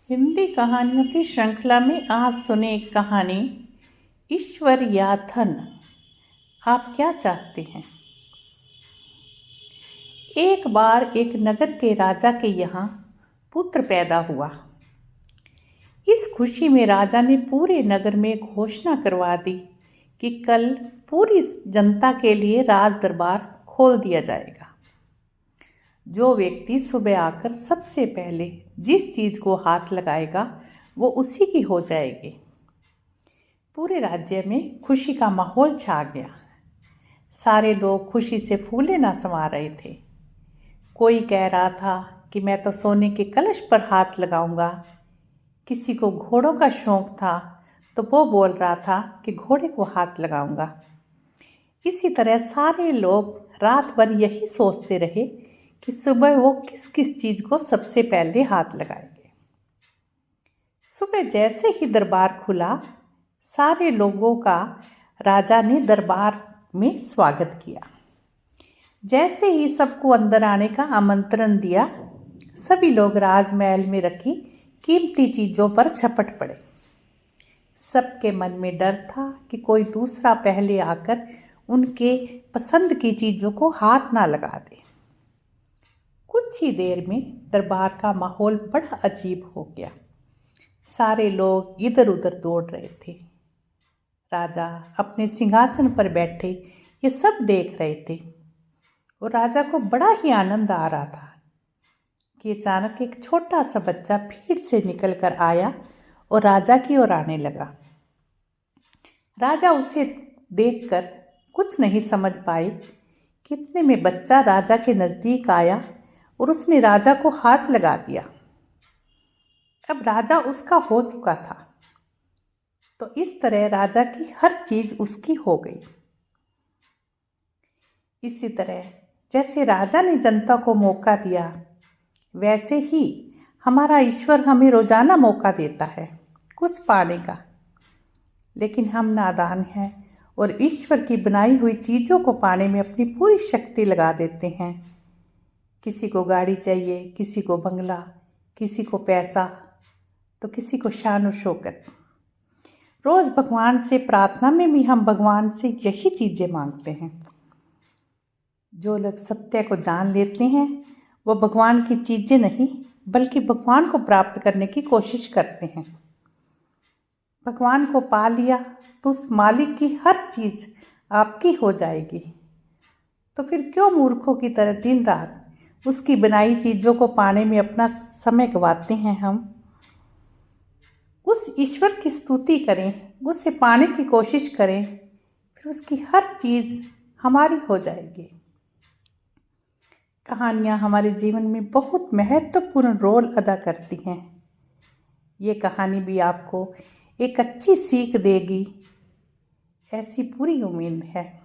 हिंदी कहानियों की श्रृंखला में आज सुने एक कहानी, ईश्वर या धन, आप क्या चाहते हैं। एक बार एक नगर के राजा के यहाँ पुत्र पैदा हुआ। इस खुशी में राजा ने पूरे नगर में घोषणा करवा दी कि कल पूरी जनता के लिए राज दरबार खोल दिया जाएगा। जो व्यक्ति सुबह आकर सबसे पहले जिस चीज़ को हाथ लगाएगा वो उसी की हो जाएगी। पूरे राज्य में खुशी का माहौल छा गया। सारे लोग खुशी से फूले न समा रहे थे। कोई कह रहा था कि मैं तो सोने के कलश पर हाथ लगाऊंगा। किसी को घोड़ों का शौक था तो वो बोल रहा था कि घोड़े को हाथ लगाऊंगा। इसी तरह सारे लोग रात भर यही सोचते रहे कि सुबह वो किस किस चीज़ को सबसे पहले हाथ लगाएंगे। सुबह जैसे ही दरबार खुला, सारे लोगों का राजा ने दरबार में स्वागत किया। जैसे ही सबको अंदर आने का आमंत्रण दिया, सभी लोग राजमहल में रखी कीमती चीज़ों पर झपट पड़े। सबके मन में डर था कि कोई दूसरा पहले आकर उनके पसंद की चीज़ों को हाथ ना लगा दे। कुछ ही देर में दरबार का माहौल बड़ा अजीब हो गया। सारे लोग इधर उधर दौड़ रहे थे। राजा अपने सिंहासन पर बैठे ये सब देख रहे थे और राजा को बड़ा ही आनंद आ रहा था कि अचानक एक छोटा सा बच्चा भीड़ से निकल कर आया और राजा की ओर आने लगा। राजा उसे देखकर कुछ नहीं समझ पाए कि इतने में बच्चा राजा के नज़दीक आया और उसने राजा को हाथ लगा दिया। अब राजा उसका हो चुका था, तो इस तरह राजा की हर चीज़ उसकी हो गई। इसी तरह जैसे राजा ने जनता को मौका दिया, वैसे ही हमारा ईश्वर हमें रोज़ाना मौका देता है कुछ पाने का। लेकिन हम नादान हैं और ईश्वर की बनाई हुई चीज़ों को पाने में अपनी पूरी शक्ति लगा देते हैं। किसी को गाड़ी चाहिए, किसी को बंगला, किसी को पैसा, तो किसी को शान और शौकत। रोज़ भगवान से प्रार्थना में भी हम भगवान से यही चीज़ें मांगते हैं। जो लोग सत्य को जान लेते हैं वो भगवान की चीज़ें नहीं बल्कि भगवान को प्राप्त करने की कोशिश करते हैं। भगवान को पा लिया तो उस मालिक की हर चीज़ आपकी हो जाएगी। तो फिर क्यों मूर्खों की तरह दिन रात उसकी बनाई चीज़ों को पाने में अपना समय गंवाते हैं। हम उस ईश्वर की स्तुति करें, उससे पाने की कोशिश करें, फिर उसकी हर चीज़ हमारी हो जाएगी। कहानियाँ हमारे जीवन में बहुत महत्वपूर्ण रोल अदा करती हैं। ये कहानी भी आपको एक अच्छी सीख देगी, ऐसी पूरी उम्मीद है।